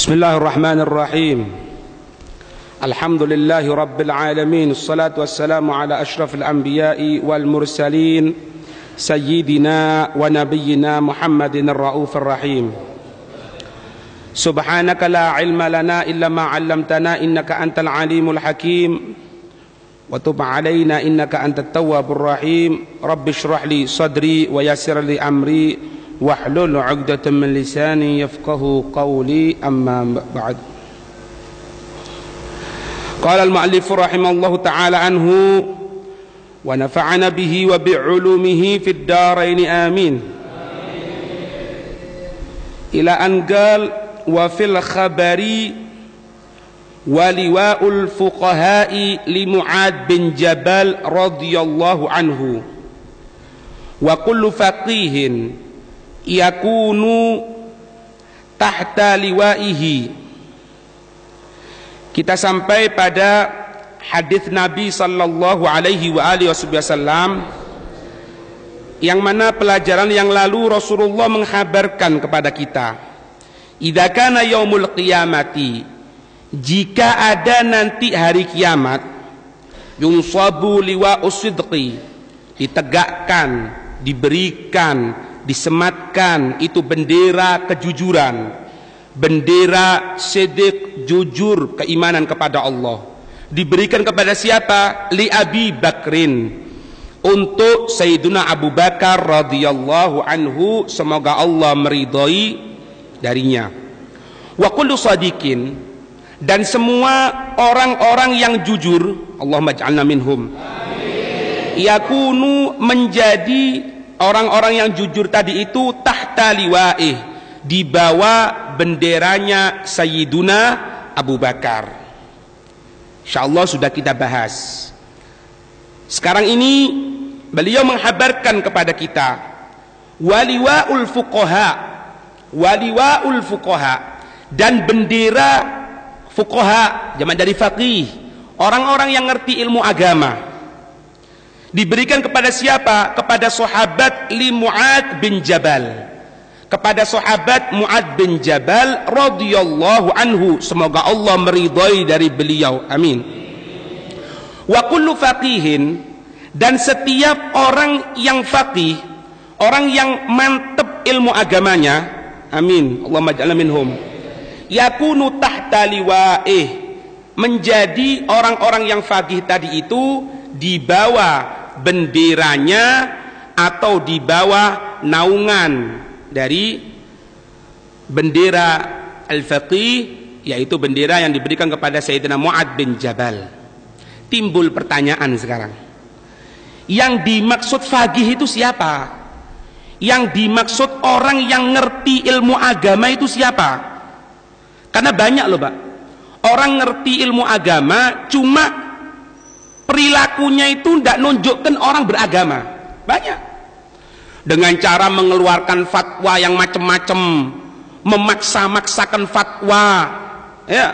Bismillahirrahmanirrahim. Alhamdulillahi rabbil alamin. Assalatu wassalamu ala ashrafil anbiya'i wal mursalin sayyidina wa nabiyyina Muhammadin ar-raufir rahim. Subhanaka la ilma lana illa ma 'allamtana innaka antal alimul hakim. Wa tub 'alaina innaka antat tawwabur rahim. Rabbi shrah li sadri wa yassir li amri wahlul 'uqdatam min lisani yafqahu qawli, amma ba'd. Qala al-mu'allif rahimallahu ta'ala anhu wa nafa'ana bihi wa bi'ulumihi fid darain amin. Ila an qala wa fil khabari wa liwa'ul fuqaha'i li Mu'ad bin Jabal radhiyallahu anhu wa kullu faqihin yakunu tahta liwa'ihi. Kita sampai pada hadis Nabi sallallahu alaihi wa alihi wasallam yang mana pelajaran yang lalu Rasulullah menghabarkan kepada kita, idza kana yaumul qiyamati, jika ada nanti hari kiamat, yunsabu liwa'us sidqi, ditegakkan, diberikan, disematkan itu bendera kejujuran, bendera sidq, jujur, keimanan kepada Allah. Diberikan kepada siapa? Li Abi Bakrin, untuk Sayyiduna Abu Bakar radhiyallahu anhu, semoga Allah meridhai darinya. Wa kullu sadiqin, dan semua orang-orang yang jujur, Allahumma ij'alna minhum, yakunu, menjadi orang-orang yang jujur tadi itu tahta liwa'ih, di bawah benderanya Sayyiduna Abu Bakar. Insyaallah sudah kita bahas. Sekarang ini beliau menghabarkan kepada kita waliwa'ul fuqaha, waliwa'ul fuqaha, dan bendera fuqaha, jamak dari faqih, orang-orang yang ngerti ilmu agama. Diberikan kepada siapa? Kepada sahabat li Mu'ad bin Jabal, kepada sahabat Mu'ad bin Jabal radhiyallahu anhu, semoga Allah meridhai dari beliau, amin. Wa kullu faqihin, dan setiap orang yang faqih, orang yang mantep ilmu agamanya, amin, Allahumma ij'alna minhum, yakunu tahta liwa'ih, menjadi orang-orang yang faqih tadi itu di bawah benderanya atau di bawah naungan dari bendera al-faqih, yaitu bendera yang diberikan kepada Sayyidina Mu'ad bin Jabal. Timbul pertanyaan sekarang, yang dimaksud faqih itu siapa? Yang dimaksud orang yang ngerti ilmu agama itu siapa? Karena banyak loh Pak, orang ngerti ilmu agama cuma perilakunya itu tidak nunjukkan orang beragama. Banyak dengan cara mengeluarkan fatwa yang macam-macam, memaksa-maksakan fatwa, ya,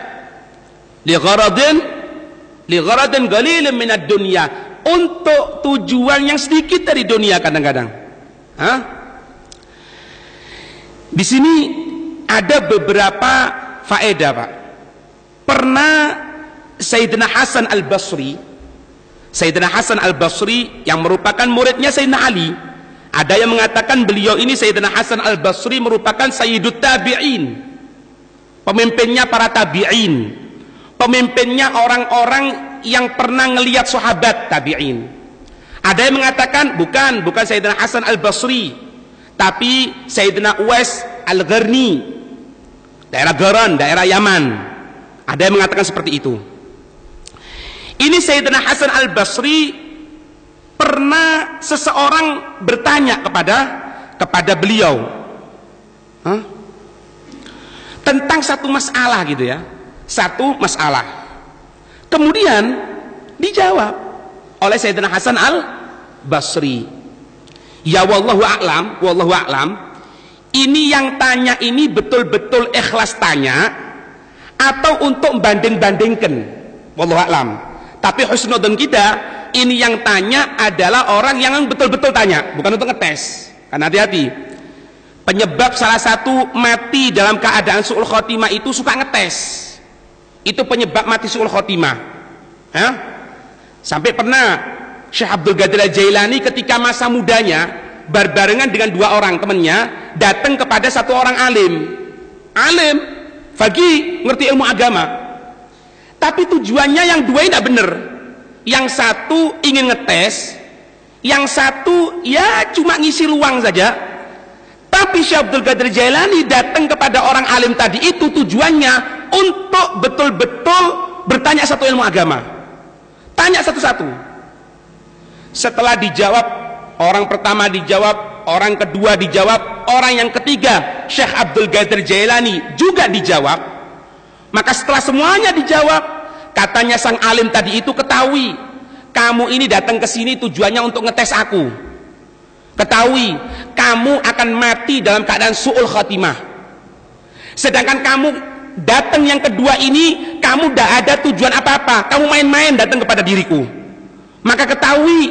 li gharadin qalilin minad dunya, untuk tujuan yang sedikit dari dunia kadang-kadang. Di sini ada beberapa faedah Pak. Pernah Sayyidina Hasan al-Basri, Sayyidina Hasan al-Basri yang merupakan muridnya Sayyidina Ali, ada yang mengatakan beliau ini Sayyidina Hasan al-Basri merupakan Sayyidut Tabi'in, pemimpinnya para tabi'in, pemimpinnya orang-orang yang pernah ngelihat sahabat tabi'in. Ada yang mengatakan bukan Sayyidina Hasan al-Basri, tapi Sayyidina Uwais al-Gharni, daerah Garan, daerah Yaman. Ada yang mengatakan seperti itu. Ini Sayyidina Hasan al-Basri, pernah seseorang bertanya kepada beliau tentang satu masalah gitu ya, satu masalah. Kemudian dijawab oleh Sayyidina Hasan al-Basri, ya wallahu a'lam, ini yang tanya ini betul-betul ikhlas tanya atau untuk banding-bandingkan, wallahu a'lam. Tapi husnudzon kita, ini yang tanya adalah orang yang betul-betul tanya, bukan untuk ngetes. Karena hati-hati, penyebab salah satu mati dalam keadaan su'ul khotimah itu suka ngetes. Itu penyebab mati su'ul khotimah. Sampai pernah Syekh Abdul Qadir Al-Jailani ketika masa mudanya berbarengan dengan dua orang temannya datang kepada satu orang alim faqih, ngerti ilmu agama, tapi tujuannya yang dua ini tidak benar. Yang satu ingin ngetes, yang satu ya cuma ngisi ruang saja. Tapi Syekh Abdul Qadir Jailani datang kepada orang alim tadi itu tujuannya untuk betul-betul bertanya satu ilmu agama, tanya satu-satu. Setelah dijawab, orang pertama dijawab, orang kedua dijawab, orang yang ketiga Syekh Abdul Qadir Jailani juga dijawab. Maka setelah semuanya dijawab, katanya sang alim tadi itu, ketahui kamu ini datang ke sini tujuannya untuk ngetes aku. Ketahui kamu akan mati dalam keadaan su'ul khatimah. Sedangkan kamu datang yang kedua ini, kamu tidak ada tujuan apa-apa, kamu main-main datang kepada diriku. Maka ketahui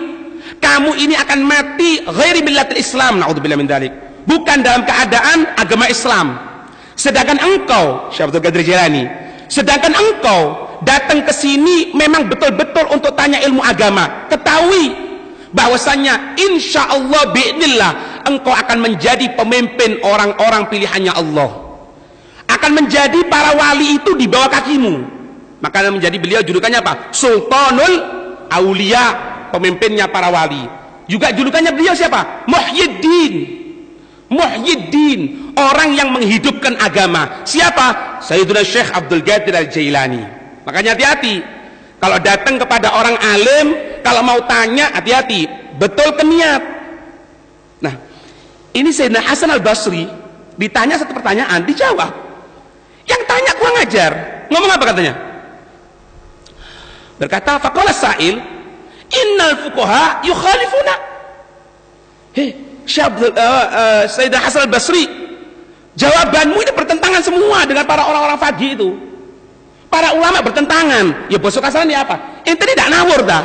kamu ini akan mati ghairi millatil Islam, naudzubillah min dzalik, bukan dalam keadaan agama Islam. Sedangkan engkau Syekh Abdul Qadir Jailani, sedangkan engkau datang ke sini memang betul-betul untuk tanya ilmu agama. Ketahui bahwasanya insya Allah bi'idnillah engkau akan menjadi pemimpin orang-orang pilihannya Allah, akan menjadi para wali itu di bawah kakimu. Maka menjadi beliau julukannya apa? Sultanul Aulia, pemimpinnya para wali. Juga julukannya beliau siapa? Muhyiddin, orang yang menghidupkan agama. Siapa? Sayyiduna Syekh Abdul Qadir Al-Jailani. Makanya hati-hati kalau datang kepada orang alim, kalau mau tanya hati-hati, betul ke niat. Nah, ini Sayyidina Hasan Al-Basri ditanya satu pertanyaan, dijawab. Yang tanya kurang ajar. Ngomong apa katanya? Berkata, faqala sa'il, innal fuqaha yukhalifuna. Sayyidina Hasan Al-Basri, jawabanmu ini bertentangan semua dengan para orang-orang faqih itu. Para ulama bertentangan. Ya bosok asalnya apa? Ente tidak nawur dah.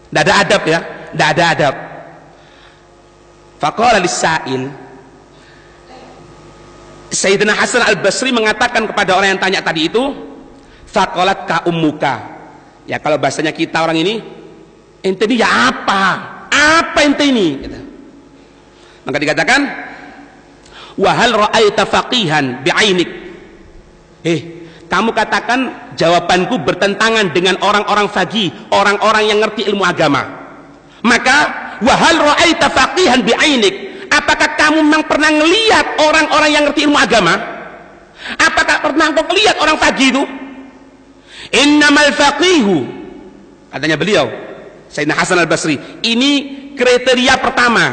Tidak ada adab ya, tidak ada adab. Faqala lis-sa'il, Sayyidina Hasan Al-Basri mengatakan kepada orang yang tanya tadi itu, faqalat ka ummuka. Ya kalau bahasanya kita orang ini, ente ini ya apa? Apa ente ini? Gitu. Maka dikatakan, wa hal ra'aita faqihan bi'ainik. Kamu katakan jawabanku bertentangan dengan orang-orang faqih, orang-orang yang ngerti ilmu agama. Maka wa hal ra'aita faqihan bi'ainik. Apakah kamu memang pernah ngelihat orang-orang yang ngerti ilmu agama? Apakah pernah kau lihat orang faqih itu? Innamal faqihu, katanya beliau Sayyidina Hasan Al-Basri, ini kriteria pertama,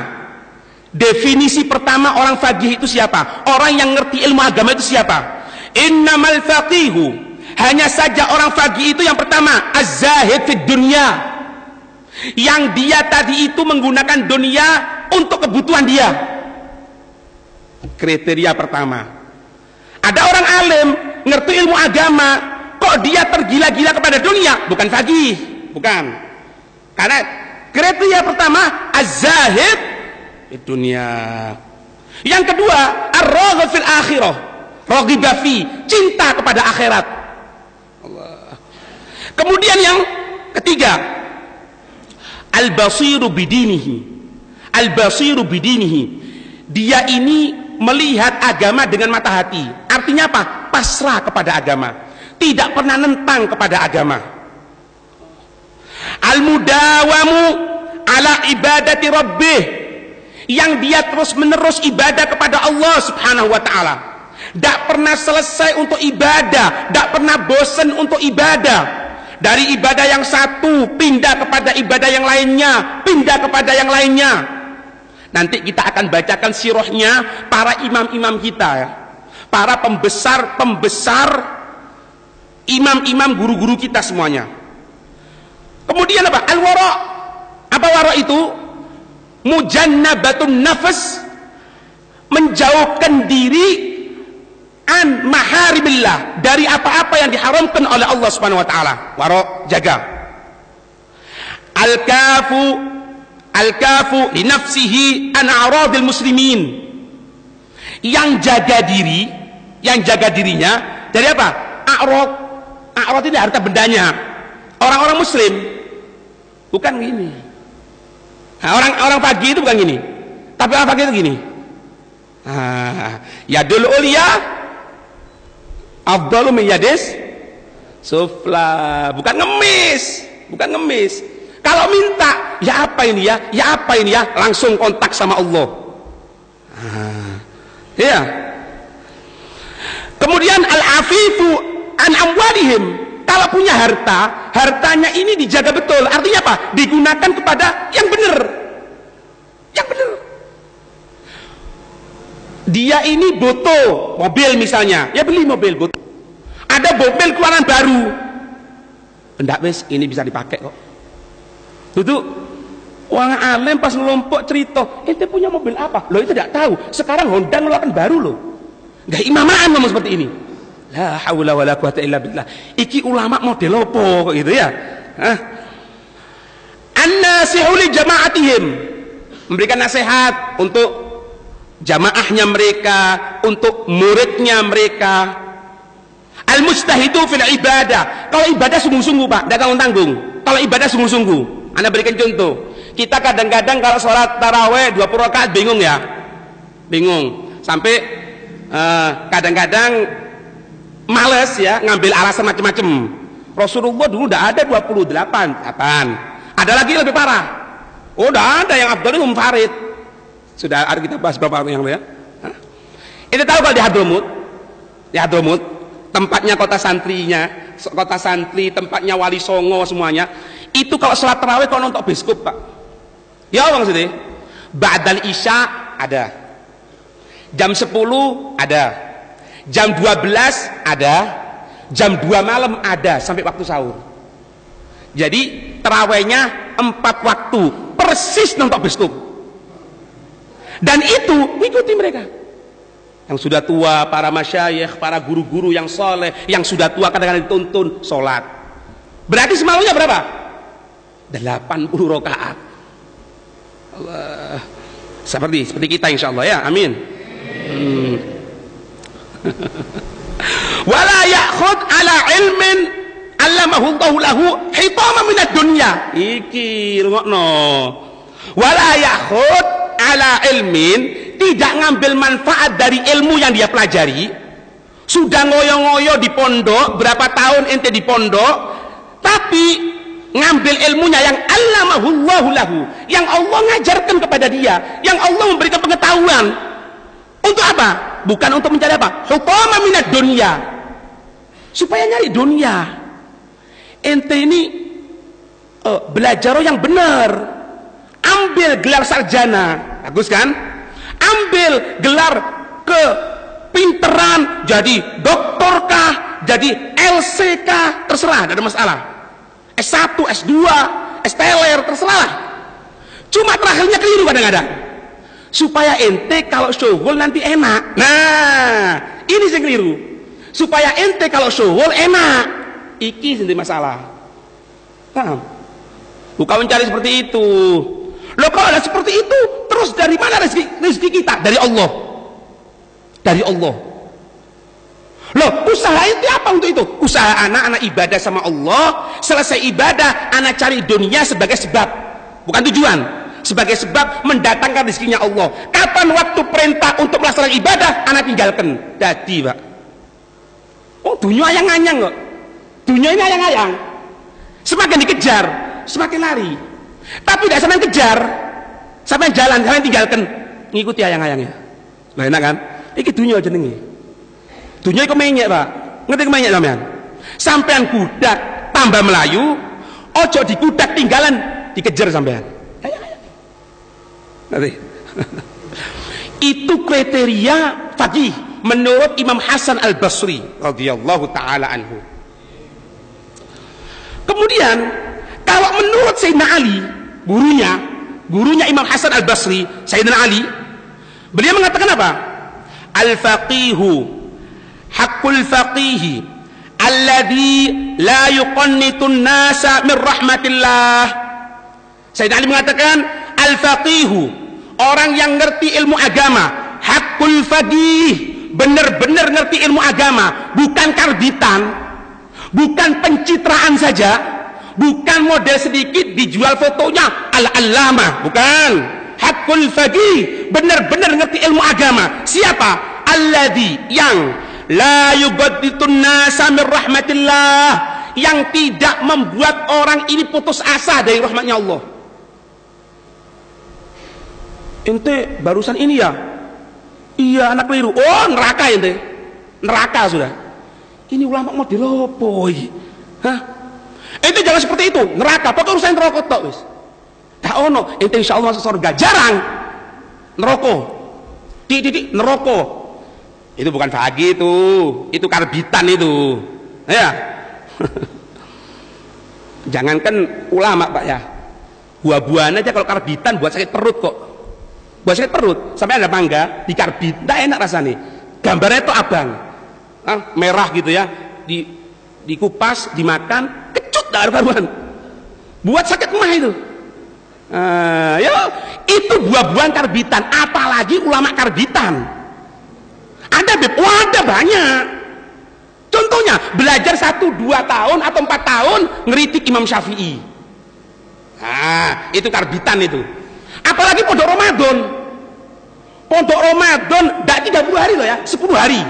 definisi pertama orang faqih itu siapa? Orang yang ngerti ilmu agama itu siapa? Innamal faqihu, hanya saja orang faqih itu yang pertama az-zahid fid dunya, yang dia tadi itu menggunakan dunia untuk kebutuhan dia. Kriteria pertama. Ada orang alim ngerti ilmu agama, kok dia tergila-gila kepada dunia? Bukan faqih, bukan. Karena kriteria pertama az-zahid fid dunya. Yang kedua ar-raghib fil akhirah, raghiba fi, cinta kepada akhirat. Allah. Kemudian yang ketiga, al-basiru bidinihi. Al-basiru bidinihi, dia ini melihat agama dengan mata hati. Artinya apa? Pasrah kepada agama, tidak pernah nentang kepada agama. Al-mudawamu ala ibadati rabbih, yang dia terus menerus ibadah kepada Allah subhanahu wa ta'ala, tidak pernah selesai untuk ibadah, tidak pernah bosan untuk ibadah. Dari ibadah yang satu pindah kepada ibadah yang lainnya, pindah kepada yang lainnya. Nanti kita akan bacakan sirahnya para imam-imam kita ya, para pembesar-pembesar, imam-imam, guru-guru kita semuanya. Kemudian apa? Al-wara. Apa wara itu? Mujannabatun nafas, menjauhkan diri an maharibillah, dari apa-apa yang diharamkan oleh Allah Subhanahu wa taala. Wara, jaga. Al-kafu li nafsihi an a'radil muslimin, yang jaga dirinya dari apa? A'rad ini harta bendanya orang-orang muslim, bukan gini. Nah, orang pagi itu bukan gini, tapi orang pagi itu gini. Yadul ulya afdalu min yadis sufla, bukan ngemis. Kalau minta, ya apa ini ya, langsung kontak sama Allah. Ya. Kemudian al-afifu an amwalihim, kalau punya hartanya ini dijaga betul. Artinya apa? Digunakan kepada yang benar. Dia ini butuh mobil misalnya, ya beli mobil butuh. Ada mobil keluaran baru, enggak wes, ini bisa dipakai kok. Duduk orang alim pas ngelompok cerita, ente punya mobil apa? Loh itu tidak tahu. Sekarang Honda ngeluarkan baru loh. Gak imamaan ngomong seperti ini. La haula wala quwata illa billah. Iki ulama model apa gitu ya? An-nasihu li jama'atihim, memberikan nasihat untuk jamaahnya mereka, untuk muridnya mereka. Al-mujtahidu fil ibadah. Kalau ibadah sungguh-sungguh Pak, tidak tanggung-tanggung. Kalau ibadah sungguh-sungguh. Anda berikan contoh. Kita kadang-kadang kalau sholat taraweh 20 rakaat bingung ya. Sampai kadang-kadang males ya, ngambil alasan macam-macam. Rasulullah dulu tidak ada 28. Apaan? Ada lagi lebih parah. Oh, tidak ada yang afdal itu munfarid. Sudah ada kita bahas beberapa yang lain ya. Itu tahu kalau di Hadramut, tempatnya kota santri, tempatnya wali songo semuanya. Itu kalau sholat tarawih kalau nonton biskup Pak. Ya bang sini. Ba'dal isya ada. Jam 10 ada. Jam 12 ada. Jam 2 malam ada sampai waktu sahur. Jadi tarawihnya 4 waktu, persis nonton biskup. Dan itu ikuti mereka. Yang sudah tua, para masyayikh, para guru-guru yang soleh, yang sudah tua kadang-kadang dituntun sholat. Berarti semalamnya berapa? 80 rakaat. Allah. Seperti kita insyaallah ya. Amin. Wala ya'khud ala ilmin allamahu Allahu lahu hitama minad dunya. Iki rungokno. Wala ya'khud ala ilmin, tidak ngambil manfaat dari ilmu yang dia pelajari. Sudah ngoyo-ngoyo di pondok, berapa tahun ente di pondok, tapi ngambil ilmunya yang allamahullahu lahu, yang Allah ngajarkan kepada dia, yang Allah memberikan pengetahuan. Untuk apa? Bukan untuk mencari apa? Hutama minad dunya, supaya nyari dunia. Ente ini belajar yang benar, ambil gelar sarjana, bagus kan? Ambil gelar kepinteran, jadi doktor kah, jadi LC kah, terserah, tidak ada masalah. S1, S2, S-teler, terserah. Cuma terakhirnya keliru kadang-kadang. Supaya ente kalau syughul nanti enak. Nah, ini yang keliru. Supaya ente kalau syughul enak. Iki sendiri masalah. Paham? Bukan mencari seperti itu. Loh kalau ada seperti itu, terus dari mana rezeki kita? Dari Allah. Dari Allah. Loh, usaha itu apa untuk itu? Usaha anak ibadah sama Allah. Selesai ibadah, anak cari dunia sebagai sebab, bukan tujuan. Sebagai sebab mendatangkan rezekinya Allah. Kapan waktu perintah untuk melaksanakan ibadah, anak tinggalkan. Jadi Pak. Oh, dunia ayang-ayang kok. Dunia ini ayang-ayang. Semakin dikejar, semakin lari. Tapi tidak sampai kejar, sampai jalan, sampai tinggalkan. Ngikuti ayang-ayangnya. Nah, enak kan? Iki dunia jenenge. Dunia itu menyek Pak. Ngerti menyek sampean? Sampean kudak tambah Melayu, ojo dikudak tinggalan dikejar sampean. Nanti. Itu kriteria faqih menurut Imam Hasan Al-Basri radhiyallahu taala anhu. Kemudian kalau menurut Sayyidina Ali, gurunya Imam Hasan Al-Basri, Sayyidina Ali, beliau mengatakan apa? Al-faqihu haqqul faqihi alladhi la yuqannitun nasa min rahmatillah. Sayyidina Ali mengatakan al-faqihu, orang yang ngerti ilmu agama, hakul faqih, benar-benar ngerti ilmu agama, bukan karbitan, bukan pencitraan saja, bukan model sedikit dijual fotonya al-allamah, bukan. Hakul faqih, benar-benar ngerti ilmu agama. Siapa? Alladzi, yang la yubadditun nasa min rahmatillah, yang tidak membuat orang ini putus asa dari rahmatnya Allah. Ente barusan ini ya? Iya, anak keliru. Oh, neraka ente. Neraka sudah. Ini ulama model apa iki? Hah? Ente jangan seperti itu. Neraka, pokoknya urusan neraka tok wis. Tak ono, ente insyaallah masuk surga. Jarang. Neraka. Titik neraka. Itu bukan fagi itu. Itu karbitan itu. Ya. Jangankan ulama, Pak ya. Buah-buahan aja kalau karbitan buat sakit perut kok. Buat sakit perut, sampai ada mangga dikarbit, tidak enak rasanya. Gambarnya itu abang, merah gitu ya, dikupas, dimakan, kecut dah karuan. Buat sakit mah itu. Ya, itu buah-buahan karbitan, apalagi ulama karbitan. Ada beb, ada banyak. Contohnya belajar 1-2 tahun atau 4 tahun ngeritik Imam Syafi'i. Nah, itu karbitan itu. Apalagi pondok Ramadan. Pondok Ramadan tidak 30 hari loh ya, 10 hari.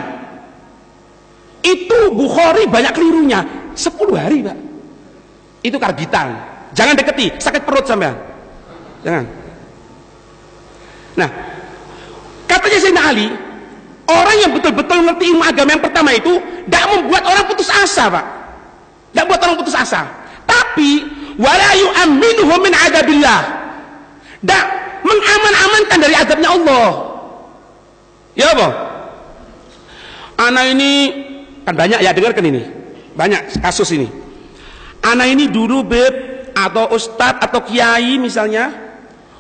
Itu Bukhari banyak kelirunya. 10 hari, Pak. Itu karbitan. Jangan deketi, sakit perut sampean. Jangan. Nah, katanya Sayyidina Ali, orang yang betul-betul ngerti ilmu agama yang pertama itu tidak membuat orang putus asa, Pak. Tidak buat orang putus asa. Tapi wala yu'amminuhum min adabillah. Dan mengaman-amankan dari azabnya Allah. Ya apa? Anak ini kan banyak ya, dengarkan ini. Banyak kasus ini. Anak ini dulu beb atau ustadz atau kiai misalnya,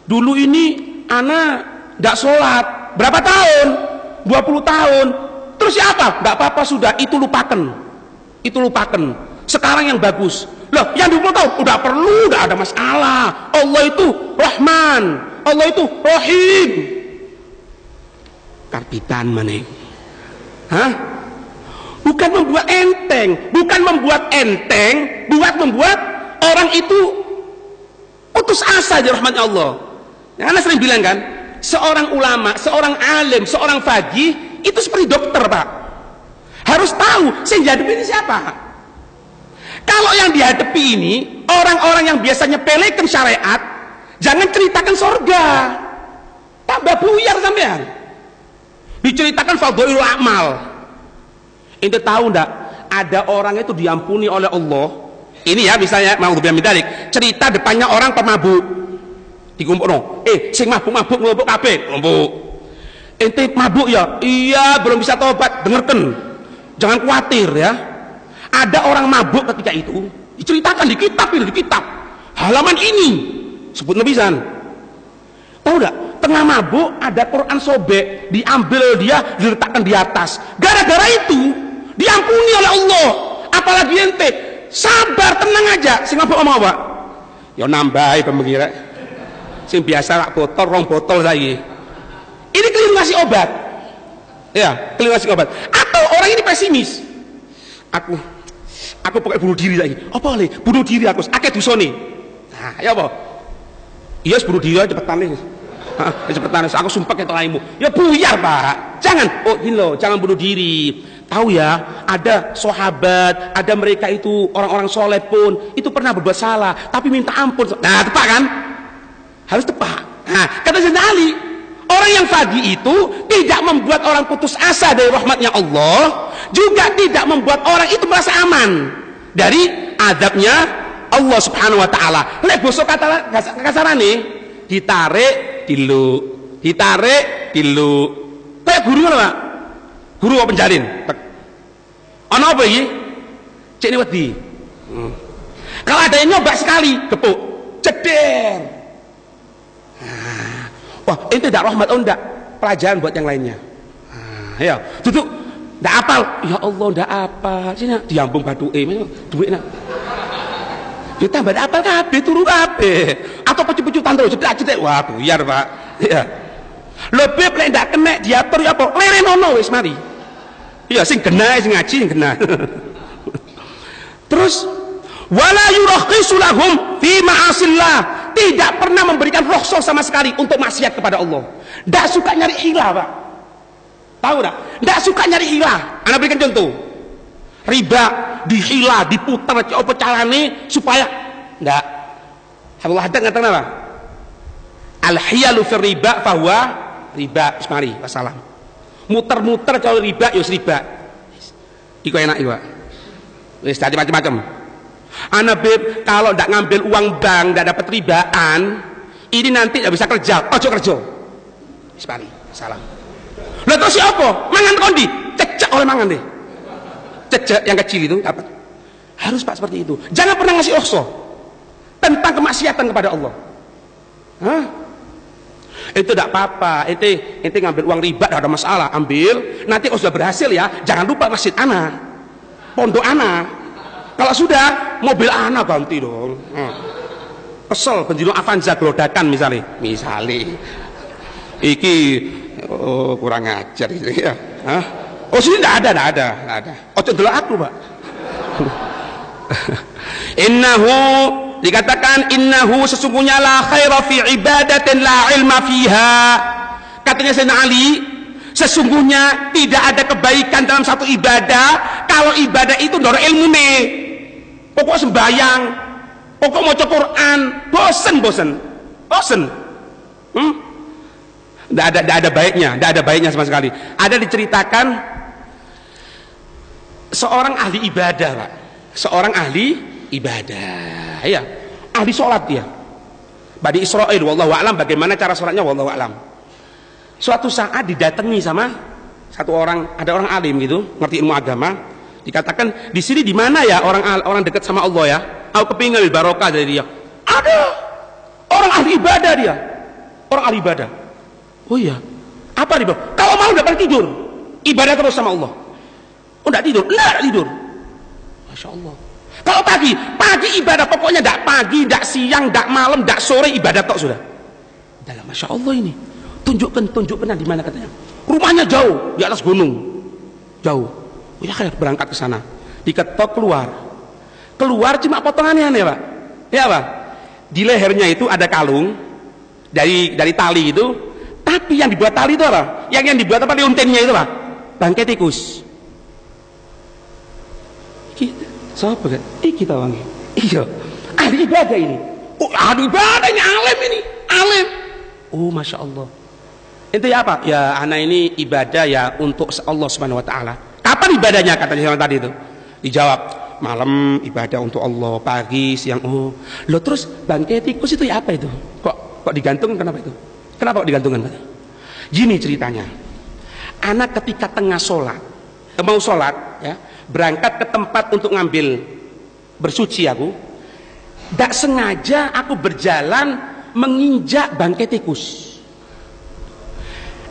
dulu ini anak tidak sholat berapa tahun? 20 tahun. Terus siapa? Tidak apa-apa sudah, itu lupakan. Itu lupakan. Sekarang yang bagus. Loh, yang 20 tahun udah perlu, udah ada masalah. Allah itu Rahman, Allah itu Rahim. Karbitan mana? Hah? Bukan membuat enteng, bukan membuat enteng, membuat orang itu putus asa dari rahmatnya Allah. Yang Anda sering bilang kan, seorang ulama, seorang alim, seorang faqih itu seperti dokter, Pak. Harus tahu saya jadi ini siapa. Kalau yang dihadapi ini orang-orang yang biasanya pelekan syariat, jangan ceritakan surga, tambah buyar sampean. Diceritakan fadhailul amal. Ente tahu ndak? Ada orang itu diampuni oleh Allah. Ini ya misalnya mau bilang medalik, cerita depannya orang pemabuk, dikumpulno. Sing mabuk-mabuk ngelumpuk kabeh, ngelumpuk. Ente mabuk ya? Iya, belum bisa tobat. Dengarkan, jangan khawatir ya. Ada orang mabuk ketika itu diceritakan di kitab ini, di kitab halaman ini sebut nebisan. Tahu enggak? Tengah mabuk ada Quran sobek, diambil dia, diletakkan di atas. Gara-gara itu diampuni oleh Allah. Apalagi ente sabar, tenang aja. Sing mabuk ngomong apa? Ya nambahi pemikir. Sing biasa rak botol, 2 botol saiki. Ini keliru ngasih obat. Ya, keliru ngasih obat. Atau orang ini pesimis. Aku pakai bunuh diri lagi. Apa le? Bunuh diri aku. Akeh dosane. Nah, ya apa? Iya, bunuh diri aja cepetan nih. Cepetan. Aku sumpah ketok laimu. Ya buyar, Pak. Jangan. Oh, ini loh, jangan bunuh diri. Tahu ya, ada sahabat, ada mereka itu orang-orang soleh pun itu pernah berbuat salah, tapi minta ampun. Nah, tepat kan? Harus tepat. Nah, kata Sayyidina Ali, orang yang faqih itu tidak membuat orang putus asa dari rahmatnya Allah, juga tidak membuat orang itu merasa aman dari azabnya Allah Subhanahu wa taala. Lek basa kata kasarane ditarik dilu, ditarik dilu. Kayak guru ngono, Pak. Guru apa penjalin? Ana apa iki? Cek ni wedi. Kalau ada yang nyoba sekali, gepuk, ceder. Wah, ente tidak rahmat, oh enggak, pelajaran buat yang lainnya. Ya, duduk, enggak apal. Ya Allah, enggak apa. Sini diambung baduke, duit nak. Ya tambah enggak apal kabeh, turu kabeh. Atau pecu-pecu tandro, cedak-cedak. Wah, buyar, Pak. Ya. Lebih lek ndak kena dia motor ya apa? Lerenono wis mari. Iya sing genah sing ngaji sing genah. Terus wala yurakhisu lahum fi ma'asillah, tidak pernah memberikan rukhsah sama sekali untuk maksiat kepada Allah. Ndak suka nyari hilah, Pak. Tahu enggak? Ndak suka nyari hilah. Ana berikan contoh. Riba dihilah, diputar apa carane supaya ndak. Allah hadang ngatakan apa? Al-hiyalu fir riba fahuwa riba. Mari, wassalam. Muter-muter kalau riba ya riba. Iku enak iku, Pak. Wis tadi macam-macam. Ana beb kalau ndak ngambil uang bank ndak dapat ribaan, ini nanti ndak bisa kerja. Ojo kerja. Wis mari, salam. Lah terus apa? Mangan kondi, cecek oleh mangan deh. Cecek yang kecil itu dapat. Harus Pak seperti itu. Jangan pernah ngasih rukhsah tentang kemaksiatan kepada Allah. Hah? Itu tidak apa-apa. Ente ngambil uang riba tidak ada masalah, ambil. Nanti kalau sudah berhasil ya, jangan lupa masjid ana, pondok ana. Kalau sudah mobil ana ganti dong. Kesel benzino Avanza gelodakan misalnya. Iki kurang ajar gitu ya. Hah? Oh sini tidak ada. Oh cenderung aku, Pak. Innahu, dikatakan innahu sesungguhnya la khaira fi ibadatin la ilma fiha. Katanya Sayyidina Ali, sesungguhnya tidak ada kebaikan dalam satu ibadah kalau ibadah itu ndoro ilmune. Pokok sembayang, pokok maca Quran, bosen. Tidak ada baiknya sama sekali. Ada diceritakan seorang ahli ibadah, Pak. Seorang ahli ibadah, ya, ahli sholat dia. Bani Israil, wallahu a'lam, bagaimana cara sholatnya wallahu a'lam. Suatu saat didatangi sama satu orang, ada orang alim gitu, ngerti ilmu agama. Dikatakan di sini di mana ya orang dekat sama Allah ya? Aku kepingin barokah dari dia. Ada orang ahli ibadah dia, orang ahli ibadah. Oh iya, apa dia? Kalau malam dapat tidur, ibadah terus sama Allah. Oh enggak tidur, enggak tidur. Masya Allah. Kalau pagi ibadah, pokoknya enggak pagi, enggak siang, enggak malam, enggak sore, ibadah tok sudah. Dalam Masya Allah ini. Tunjukkan di mana katanya. Rumahnya jauh, di atas gunung. Jauh. Oh ya berangkat ke sana. Diketok keluar cuma potongannya nih, Pak. Ya, Pak. Di lehernya itu ada kalung dari tali itu, tapi yang dibuat tali itu apa? Yang dibuat apa liontinnya itu, Pak? Bangkai tikus. Siapa kan? Kita wangi. Iya. Ahli ibadah ini. Oh, ahli ibadahnya alim ini. Alim. Oh, Masya Allah. Itu ya apa? Ya, anak ini ibadah ya untuk Allah Subhanahu wa taala. Kapan ibadahnya katanya yang tadi itu? Dijawab, malam ibadah untuk Allah, pagi, siang. Oh. Loh terus bangkai tikus itu ya apa itu? Kok digantungkan, kenapa itu? Kenapa kok digantungkan? Gini ceritanya. Anak ketika tengah sholat, mau sholat ya, berangkat ke tempat untuk ngambil bersuci aku, tidak sengaja aku berjalan menginjak bangkai tikus.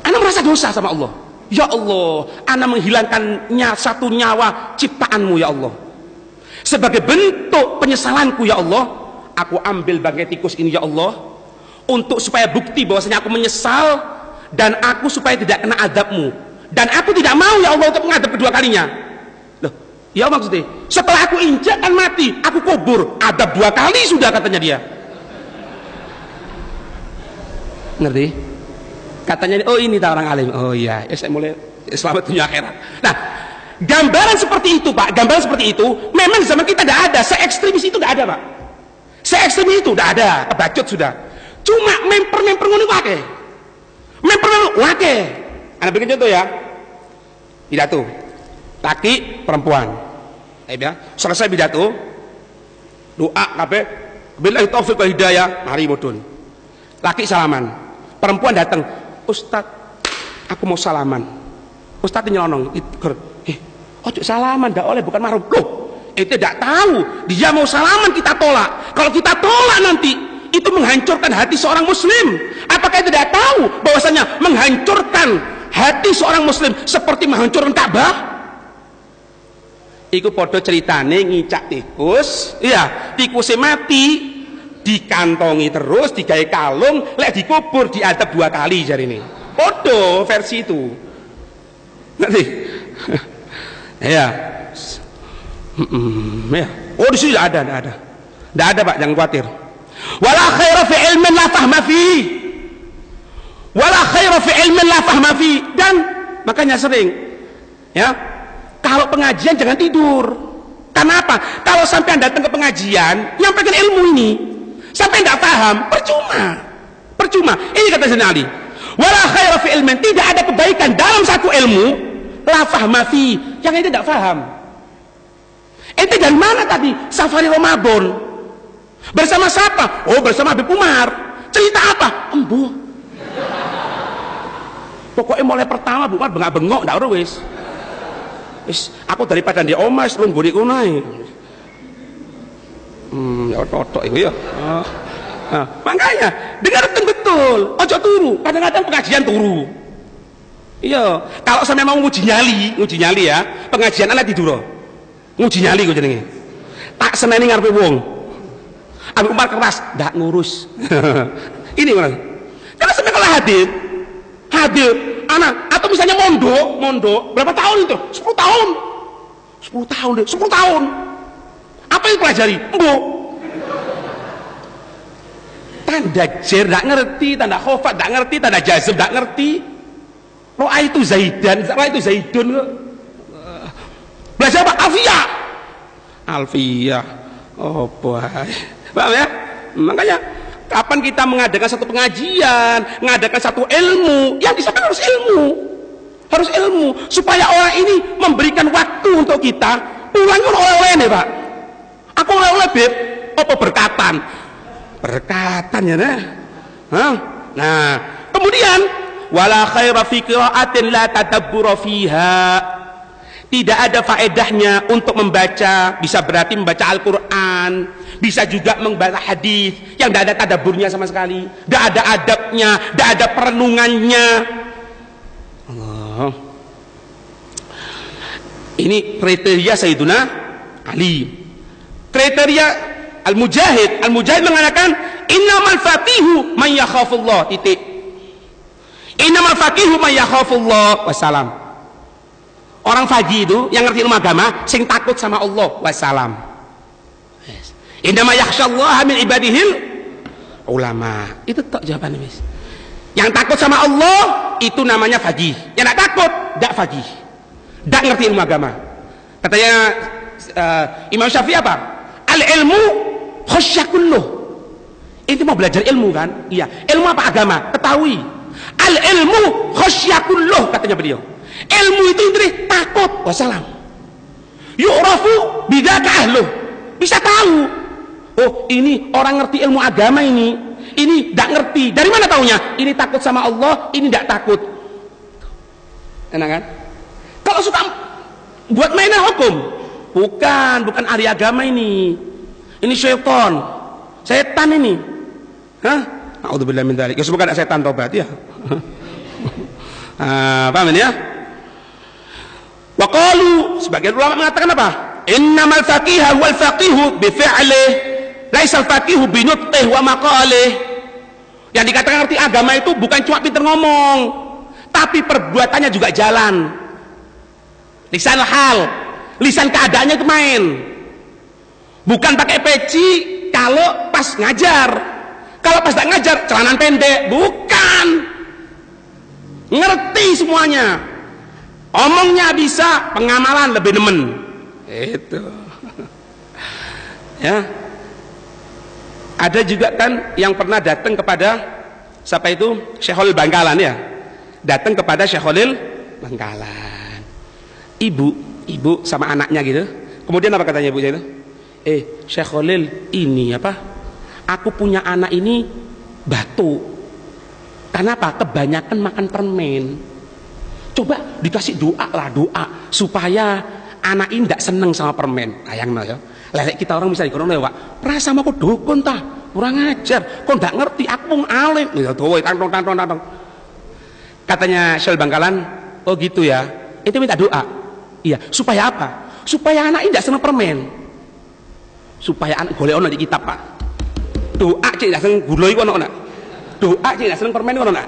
Anak merasa dosa sama Allah. Ya Allah, anak menghilangkan satu nyawa ciptaanmu ya Allah. Sebagai bentuk penyesalanku ya Allah, aku ambil bangkai tikus ini ya Allah, untuk supaya bukti bahwasanya aku menyesal dan aku supaya tidak kena adabmu. Dan aku tidak mau ya Allah untuk mengadab kedua kalinya. Loh, ya maksudnya setelah aku injak kan mati, aku kubur, adab 2 kali sudah katanya dia. Ngerti? Katanya, oh ini orang alim. Oh iya, ya saya mulai selamat dunia akhirat. Nah, gambaran seperti itu, Pak, gambaran seperti itu memang di zaman kita tidak ada. Se-ekstremis itu tidak ada, Pak. Se-ekstremis itu tidak ada, kebacut sudah. Cuma memper ngono wake. Memper wake. Anda bikin contoh ya. Pidato. Laki, perempuan. Ya, selesai pidato, doa kabeh, billahi taufiq wal hidayah, mari mudun. Laki salaman. Perempuan datang, Ustaz, aku mau salaman. Ustaz nyelonong, ojo salaman, ndak oleh, bukan mahrum. Loh, itu tidak tahu. Dia mau salaman kita tolak. Kalau kita tolak nanti itu menghancurkan hati seorang muslim. Apakah itu tidak tahu bahwasanya menghancurkan hati seorang muslim seperti menghancurkan Ka'bah? Iku podo ceritane ngicak tikus, iya, tikusnya mati, dikantongi terus, digawe kalung, lek dikubur diadab 2 kali jari ini. Podo versi itu. Ngerti? Ya. Ya. Oh di sini tidak ada. Tidak ada Pak, jangan khawatir. Wala khaira fi ilmin la fahma fi. Wala khaira fi ilmin la fahma fi. Dan makanya sering ya, kalau pengajian jangan tidur. Kenapa? Kalau sampai Anda datang ke pengajian, nyampaikan ilmu ini, sampai tidak paham, percuma. Ini kata Sayyidina Ali. Wala khaira fi ilmin, tidak ada kebaikan dalam satu ilmu la fahma fi, yang itu tidak paham. Itu dari mana tadi? Safari Ramadan. Bersama siapa? Oh, bersama Habib Umar. Cerita apa? Embuh. Pokoknya mulai pertama Habib Umar bengak-bengok, ndak ora wis. Aku daripada di omas lu nggone kunai. Ya totok itu ya. Nah, makanya dengarkan betul, ojo turu. Kadang-kadang pengajian turu. Iya, kalau sampai mau nguji nyali ya, pengajian ala tidur. Nguji nyali kok jenenge. Tak seneni ngarepe wong. Habib Umar keras, ndak ngurus. Ini mana? Karena sampai kalau hadir anak atau misalnya mondok berapa tahun itu? 10 tahun deh, 10 tahun. Apa yang pelajari? Mbok. Tanda jer tidak ngerti, tanda khofat tidak ngerti, tanda jazm tidak ngerti. Ro'a itu Zaidun kok. Belajar apa? Alfiyah. Oh boy. Paham ya? Makanya kapan kita mengadakan satu pengajian, mengadakan satu ilmu, yang disampaikan harus ilmu, supaya orang ini memberikan waktu untuk kita. Pulang oleh-oleh nih Pak. Aku oleh-oleh Beb, apa berkatan ya nah. Nah, kemudian wala khaira fi qira'atin la tadabbura fiha. Tidak ada faedahnya untuk membaca, bisa berarti membaca Al-Quran, bisa juga membaca hadis yang tidak ada tadaburnya sama sekali, tidak ada adabnya, tidak ada perenungannya. Allah. Ini kriteria Sayyiduna Ali. Kriteria Al-Mujahid mengatakan innamal faqihu man yakhafullah. Titik. Innamal faqihu man yakhafullah. Wassalam. Orang faqih itu yang ngerti ilmu agama sing takut sama Allah. Wassalam. Innama yakhsyallaha min ibadihil ulama. Itu tok jawabannya, Mas. Yang takut sama Allah itu namanya faqih. Yang tak takut tidak faqih. Tidak ngerti ilmu agama. Katanya Imam Syafi'i apa? Al-ilmu khasyakulluh. Itu mau belajar ilmu kan? Iya. Ilmu apa? Agama. Ketahui. Al-ilmu khasyakulluh katanya beliau. Ilmu itu intinya takut. Wassalam. Yu'rafu bidzaka ahluh. Bisa tahu. Oh, ini orang ngerti ilmu agama ini tidak ngerti. Dari mana taunya? Ini takut sama Allah, ini tidak takut. Enak kan? Kalau suka buat mainan hukum, bukan ahli agama ini. Ini setan ini. Hah? A'udzubillahi min dzalik. Ya semoga ada setan tobat ya. Paham ini ya? Wa qalu, sebagian ulama mengatakan apa? Innamal faqiha wal faqihu bi fi'lihi, laisa al faqihu bi nutqihi wa maqalihi. Yang dikatakan ngerti agama itu bukan cuma pintar ngomong, tapi perbuatannya juga jalan. Lisan hal, lisan keadaannya itu main. Bukan pakai peci kalau pas ngajar. Kalau pas tak ngajar celana pendek, bukan. Ngerti semuanya. Omongnya bisa, pengamalan lebih demen. Itu. Ya. Ada juga kan yang pernah datang kepada siapa itu? Syekhul Bangkalan ya. Datang kepada Syekhul Bangkalan. Ibu sama anaknya gitu. Kemudian apa katanya ibunya itu? Syekhul ini apa? Aku punya anak ini batu. Kenapa? Kebanyakan makan permen. Coba dikasih doa supaya anak ini tidak seneng sama permen. Ayang ya. Lelek kita orang bisa dikono lewat. Rasa mau kok dukun tah, kurang ajar. Kok tidak ngerti? Aku pun alim. Ya tuh, tantong. Katanya Syekh Bangkalan, oh gitu ya. Itu minta doa. Iya. Supaya apa? Supaya anak ini tidak seneng permen. Supaya anak boleh ono di kitab Pak. Doa cik tidak seneng guloi kono nak. Doa cik tidak seneng permen kono nak.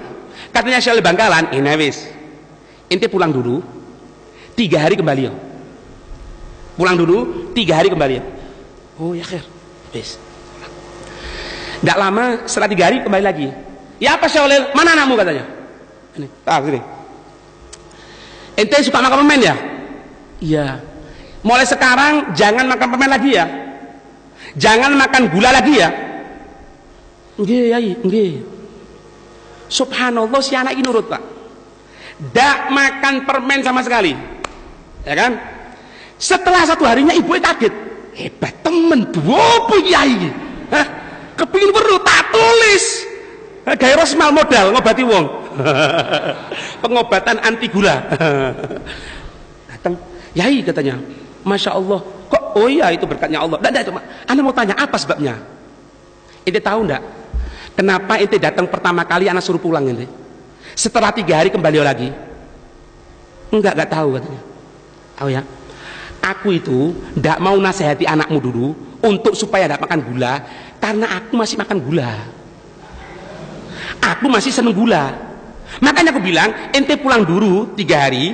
Katanya Syekh Bangkalan, ini wis. Inti pulang dulu, 3 hari kembali ya. Pulang dulu 3 hari kembali ya. Oh ya khair. Wis. Tidak lama setelah 3 hari kembali lagi. Ya apa Syekh, mana anakmu katanya? Ini, gini. Ente suka makan permen ya? Iya. Mulai sekarang jangan makan permen lagi ya. Jangan makan gula lagi ya. Nggih, Yai, nggih. Subhanallah, si anak ini nurut, Pak. Tidak makan permen sama sekali. Ya kan? Setelah 1 harinya ibu kaget. Hebat temen, dua Yai. Hah? Kepingin perlu tak tulis. Gaya Rosmal modal ngobati wong. Pengobatan anti gula. Datang, Yai katanya, Masya Allah, kok oh iya itu berkatnya Allah. Tidak, Anda mau tanya apa sebabnya? Ente tahu enggak? Kenapa ente datang pertama kali anak suruh pulang ente? Setelah 3 hari kembali lagi? Enggak tahu katanya. Tahu ya? Aku itu tidak mau nasihati anakmu dulu untuk supaya tidak makan gula, karena aku masih makan gula. Aku masih seneng gula. Makanya aku bilang, ente pulang dulu 3 hari.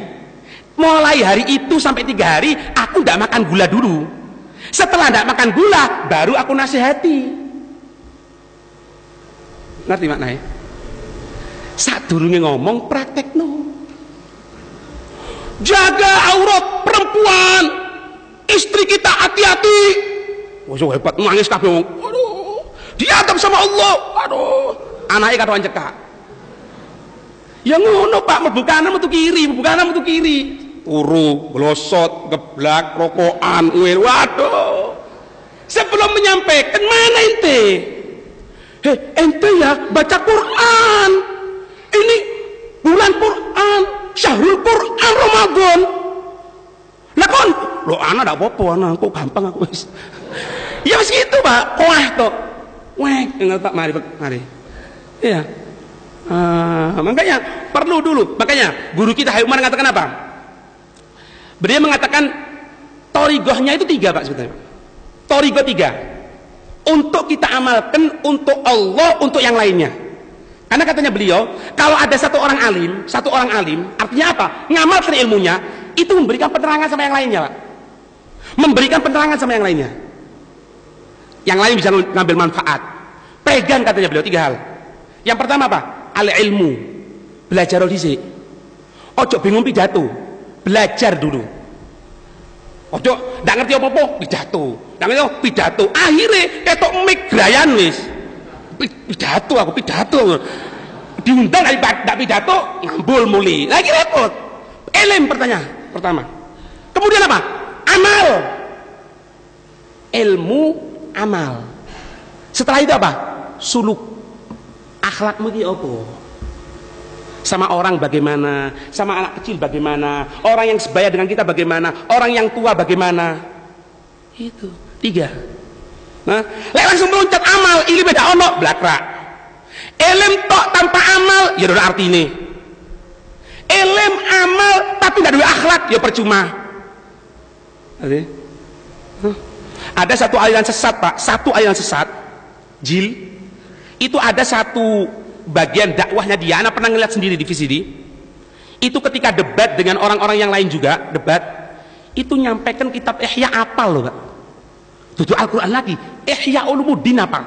Mulai hari itu sampai 3 hari, aku tidak makan gula dulu. Setelah tidak makan gula, baru aku nasihati. Ngerti maknanya? Saat durunge ngomong, praktek no. Jaga aurat perempuan, istri kita hati-hati. Wah, so hebat, nangis kabeh wong. Aduh, diadab sama Allah. Aduh, anaknya katakan cekak. Ya ngono Pak, mlebu kanan metu kiri, mlebu kanan metu kiri. Turu, glosot, geblak, rokokan, uil. Waduh. Sebelum menyampaikan, mana ente? Ente ya baca Quran. Ini bulan Quran, syahrul Quran Ramadan. Lah kon, lo anak ndak apa-apa, anak kok gampang aku wis. Ya wis gitu, Pak. Wah tok. Weh, enggak Pak, mari. Iya. Makanya perlu dulu. Makanya guru kita Hayy Umar mengatakan apa? Beliau mengatakan torigohnya itu 3 Pak sebetulnya. Torigoh 3 untuk kita amalkan untuk Allah, untuk yang lainnya. Karena katanya beliau, kalau ada satu orang alim, artinya apa? Ngamalkan ilmunya, itu memberikan penerangan sama yang lainnya, Pak. Memberikan penerangan sama yang lainnya. Yang lain bisa ngambil manfaat. Pegang katanya beliau 3 hal. Yang pertama apa? Al-ilmu, belajar dhisik. Ojo bingung pidato, belajar dulu. Ojo ndak ngerti apa-apa, ndak ngerti pidato. Akhirnya ketok mik grayan wis. Pidato. Diundang ndak pidato, ngambul muli. Lagi repot. Ilmu pertama. Kemudian apa? Amal. Ilmu, amal. Setelah itu apa? Suluk. Akhlakmu itu apa? Sama orang bagaimana? Sama anak kecil bagaimana? Orang yang sebaya dengan kita bagaimana? Orang yang tua bagaimana? Itu 3. Nah, langsung meloncat amal, ini beda ono blakrak. Ilm tok tanpa amal, ya ada artinya. Ilm amal tapi tidak ada akhlak, ya percuma. Ada satu aliran sesat Pak, Jil. Itu ada satu bagian dakwahnya dia, anak pernah ngeliat sendiri di VCD. Itu ketika debat dengan orang-orang yang lain juga, itu nyampaikan kitab Ihya apal loh Pak. Tutup Al-Quran lagi, Ihya Ulumuddin apal.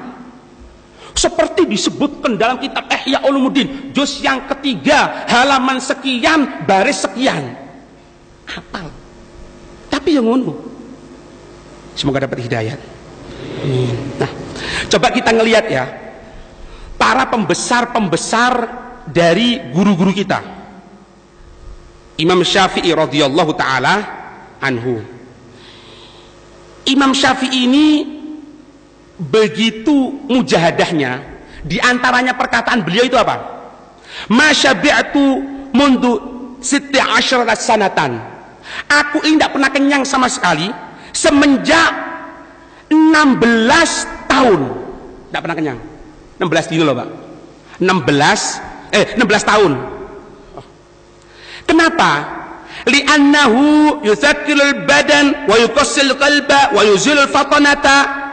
Seperti disebutkan dalam kitab Ihya Ulumuddin, juz yang ketiga, halaman sekian, baris sekian. Apal. Tapi yang ngono. Semoga dapat hidayat. Nah, coba kita ngelihat ya. Para pembesar dari guru-guru kita. Imam Syafi'i radhiyallahu taala anhu. Imam Syafi'i ini begitu mujahadahnya. Di antaranya perkataan beliau itu apa? Ma syabi'tu mundu 16 sanatan. Aku ini tidak pernah kenyang sama sekali semenjak 16 tahun. Tidak pernah kenyang. 16 dino loh Pak. 16 tahun. Kenapa? Li'annahu yusakkilul badan wa yuqassil qalba wa yuzilul fatanata.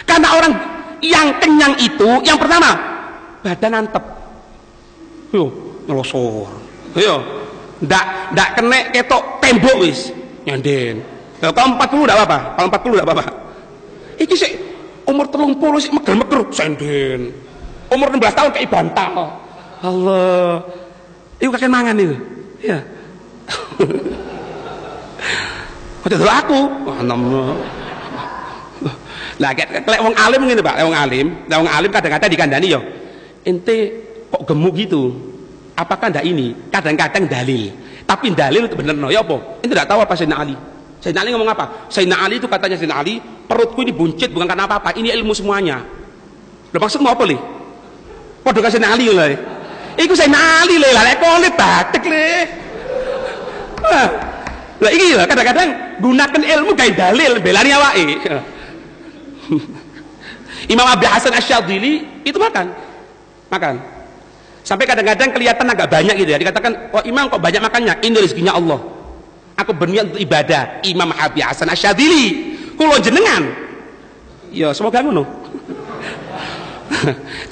Karena orang yang kenyang itu yang pertama badan antep. Yo, ngelosor. Yo. ndak kena ketok tembok wis nyanden. Kalau 40 ndak apa-apa, kalau 40 ndak apa-apa. Iki sik umur 30 sik megel-megel senden. Umur 16 tahun kayak bantal. Allah. Iku kakek mangan itu. Ya. Kok dulu aku. Lah lek wong alim ngene, Pak. Wong alim kadang-kadang dikandani yo. Ente kok gemuk gitu? Apakah ndak ini? Kadang-kadang dalil. Tapi dalil itu bener no. Ya apa? Ente ndak tahu apa Sayyidina Ali. Sayyidina Ali ngomong apa? Sayyidina Ali itu katanya Sayyidina Ali, perutku ini buncit bukan karena apa-apa. Ini ilmu semuanya. Lo maksudmu apa li? Padha karo Sayyidina Ali lho. Iku Sayyidina Ali lho, lah lek kolit batik le. Lah iki lho kadang-kadang gunakan ilmu gawe dalil belani awake. Imam Abi Hasan Asy-Syadzili itu makan. Sampai kadang-kadang kelihatan agak banyak gitu ya. Dikatakan, "Oh, Imam kok banyak makannya? Ini rezekinya Allah. Aku berniat untuk ibadah." Imam Abi Hasan Asy-Syadzili, kula jenengan. Ya, semoga ngono.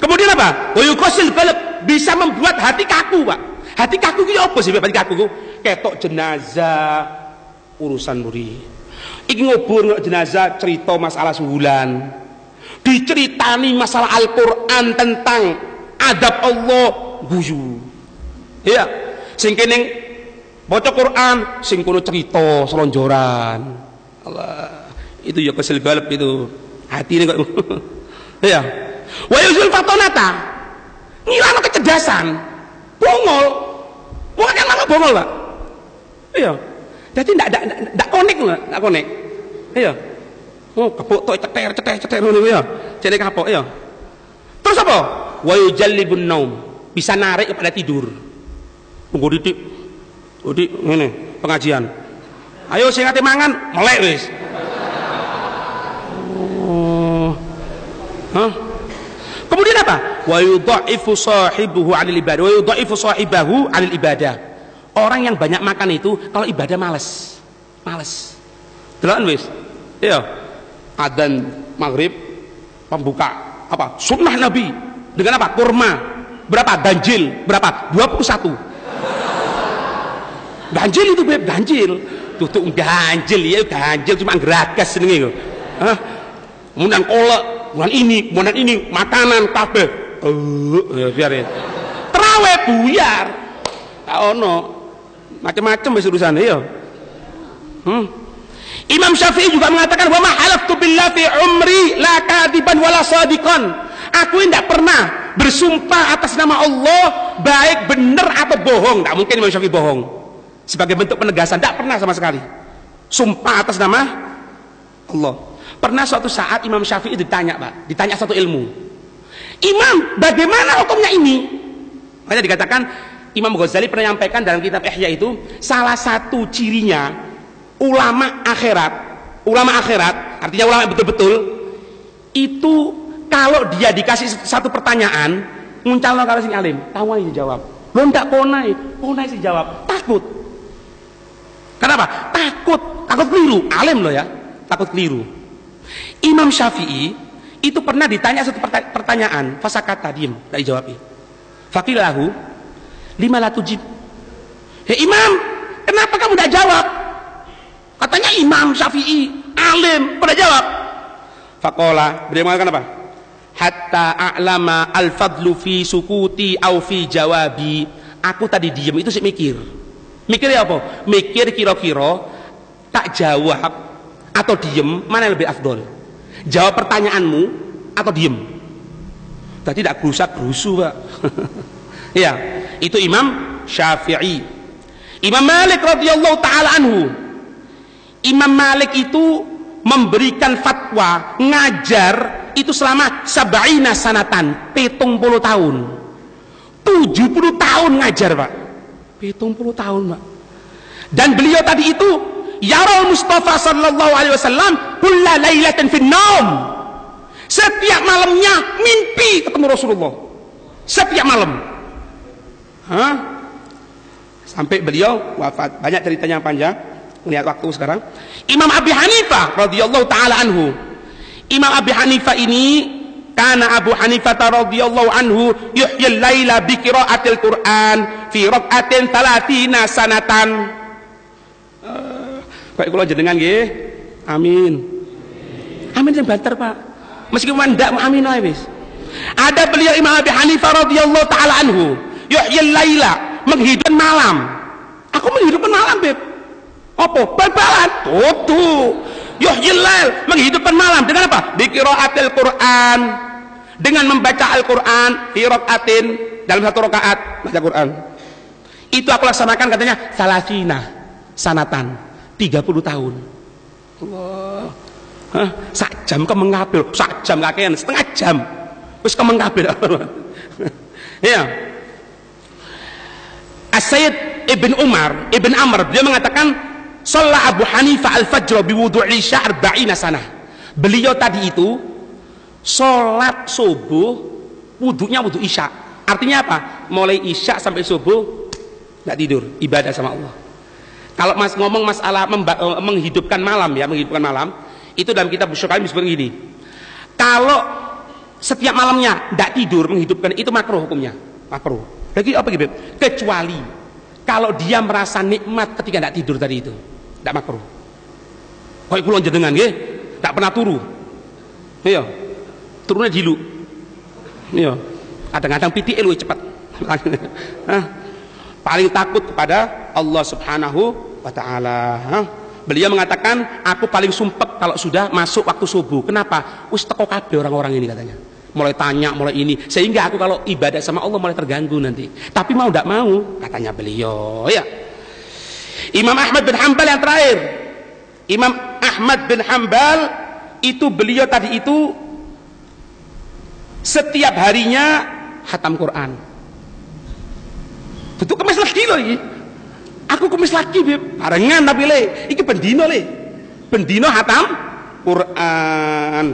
Kemudian apa? Wa yuqasil qalb, bisa membuat hati kaku, Pak. Hati kaku ki apa sih hati kaku? Ketok jenazah urusan muri. Iki ngubur jenazah cerita masalah sebulan. Diceritani masalah Al-Qur'an tentang adab Allah guyu. Iya, sing kene maca Quran, sing kono cerita selonjoran. Allah, itu ya kesel galep itu. Hati ini kok. Iya. Wa yuzul fatonata. Ngilangno kecerdasan. Bongol. Wong kan lama bongol, Pak. Iya. Jadi ndak konek lho, ndak konek. Iya. Oh, kapok tok ceter ngono ya. Jane kapok ya. Terus apa? Wa yujallibun naum. Bisa narik kepada tidur. Tunggu didik. Didik ngene, pengajian. Ayo sing ate mangan, melek wis. Oh. Hah? Kemudian apa? Wa yudha'ifu sahibuhu 'anil ibadah. Wa yudha'ifu sahibahu 'anil ibadah. Orang yang banyak makan itu kalau ibadah males. Deloken wis. Iya. Adzan maghrib pembuka apa? Sunnah Nabi. Dengan apa? Kurma. Berapa? Ganjil. Berapa? 21. Ganjil itu beb, ganjil. Tutuk ganjil ya, ganjil cuma geragas jenenge kok. Hah? Kemudian kolak, kemudian ini makanan kabeh. Biarin. Terawih buyar. Tak ono. Macam-macam wis urusane ya. Imam Syafi'i juga mengatakan, "Wa ma halaftu billahi fi umri la kadiban wala sadiqan." Aku tidak pernah bersumpah atas nama Allah baik benar atau bohong. Tidak mungkin Imam Syafi'i bohong. Sebagai bentuk penegasan, tidak pernah sama sekali. Sumpah atas nama Allah. Pernah suatu saat Imam Syafi'i ditanya, Pak, ditanya satu ilmu. "Imam, bagaimana hukumnya ini?" Makanya dikatakan Imam Ghazali pernah menyampaikan dalam kitab Ihya itu, salah satu cirinya ulama akhirat, artinya ulama betul-betul itu kalau dia dikasih satu pertanyaan, muncalno karo sing alim, tahu aja jawab. Lo ndak konai sih jawab, takut. Kenapa? Takut keliru, alim lo ya, takut keliru. Imam Syafi'i itu pernah ditanya satu pertanyaan, fasakata diem, enggak dijawab. Faqilahu, lima la tujib. "Hei Imam, kenapa kamu enggak jawab?" Katanya Imam Syafi'i alim, pada jawab. Faqala, beliau mengatakan apa? "Hatta a'lama al-fadlu fi sukuti au fi jawabi." Aku tadi diem itu sih mikir. Mikirnya apa? Mikir kira-kira tak jawab atau diem mana yang lebih afdol? Jawab pertanyaanmu atau diem? Tadi tidak gerusak-gerusu, Pak. Ya, itu Imam Syafi'i. Imam Malik radhiyallahu taala anhu. Imam Malik itu memberikan fatwa ngajar itu selama 70 sanatan, 70 tahun. 70 tahun ngajar, Pak. 70 tahun, Pak. Dan beliau tadi itu yarul Mustafa sallallahu alaihi wasallam kulla lailatin fin naum. Setiap malamnya mimpi ketemu Rasulullah. Setiap malam. Sampai beliau wafat. Banyak ceritanya yang panjang. Lihat waktu sekarang. Imam Abi Hanifah radhiyallahu taala anhu. Imam Abi Hanifah ini Kana Abu Hanifah radhiyallahu anhu yuhyil laila bi qiraatil Qur'an fi raq'atin 30 sanatan. Kok kula jenengan nggih? Amin. Amin sing banter, Pak. Meskipun ndak amin ae wis. Ada beliau Imam Abu Hanifah radhiyallahu taala anhu, yuhyil laila, menghidupkan malam. Aku menghidupkan malam, Beb. Apa? Bal-balan. Tuh. Yuhyil lail, menghidupkan malam dengan apa? Bi qiraatil Qur'an. Dengan membaca Al-Qur'an fi raq'atin, dalam satu rakaat baca Quran. Itu aku laksanakan katanya salasina sanatan, 30 tahun. Allah. Hah, sak jam ke mengapil, sak jam kakean, setengah jam. Wis ke mengapil. Ya. As-Sayyid Ibn Umar, Ibn Amr, dia mengatakan shalla Abu Hanifah al-fajr bi wudhu'i isya 40 sanah. Beliau tadi itu salat subuh wudunya wudu isya. Artinya apa? Mulai isya sampai subuh enggak tidur, ibadah sama Allah. Kalau Mas ngomong masalah menghidupkan malam ya, menghidupkan malam, itu dalam kitab Syukaim seperti ini. Kalau setiap malamnya enggak tidur menghidupkan, itu makruh hukumnya. Makruh. Lagi apa gitu? Kecuali kalau dia merasa nikmat ketika enggak tidur tadi itu, enggak makruh. Kok kula jenengan nggih, enggak pernah turu. Iya. Turunnya jilu. Iya. Kadang-kadang PTL lebih cepat. Paling takut kepada Allah Subhanahu wa taala. Beliau mengatakan, aku paling sumpek kalau sudah masuk waktu subuh. Kenapa? Wis teko kabeh orang-orang ini katanya. Mulai tanya, mulai ini, sehingga aku kalau ibadah sama Allah mulai terganggu nanti. Tapi mau tidak mau, katanya beliau. Ya. Imam Ahmad bin Hanbal yang terakhir. Imam Ahmad bin Hanbal itu beliau tadi itu setiap harinya khatam Quran. Itu kemis lagi loh ini. Aku kemis lagi, Beb. Barengan tapi le, iki bendino le. Bendino khatam Quran.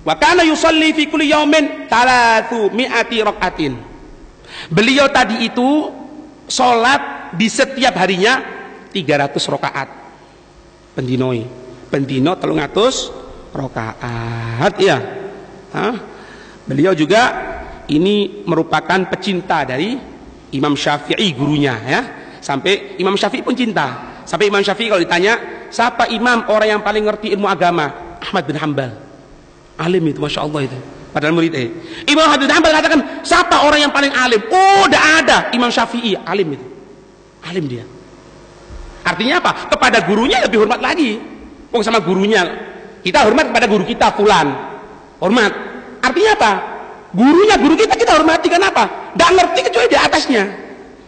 Wa kana yusalli fi kulli yaumin 300 raqatin. Beliau tadi itu salat di setiap harinya 300 rakaat. Pendinoi. Pendino 300 rakaat ya. Beliau juga ini merupakan pecinta dari Imam Syafi'i gurunya ya. Sampai Imam Syafi'i pun cinta. Sampai Imam Syafi'i kalau ditanya, siapa imam orang yang paling ngerti ilmu agama? Ahmad bin Hanbal. Alim itu, Masya Allah itu. Padahal murid Imam Ahmad bin Hanbal katakan, siapa orang yang paling alim? Oh, tidak ada. Imam Syafi'i, alim itu. Alim dia. Artinya apa? Kepada gurunya lebih hormat lagi. Oh, sama gurunya. Kita hormat kepada guru kita, fulan. Hormat. Artinya apa? Gurunya, guru kita hormati. Kenapa? Tidak ngerti kecuali di atasnya.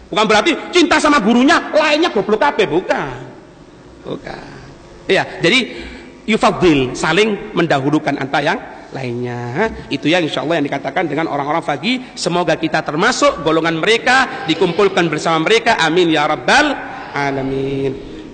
Bukan berarti cinta sama gurunya, lainnya goblok kabeh, bukan. Bukan. Ya, jadi yufadil, saling mendahulukan antara yang lainnya. Itu yang insya Allah yang dikatakan dengan orang-orang faqih. Semoga kita termasuk golongan mereka, dikumpulkan bersama mereka. Amin ya rabbal alamin.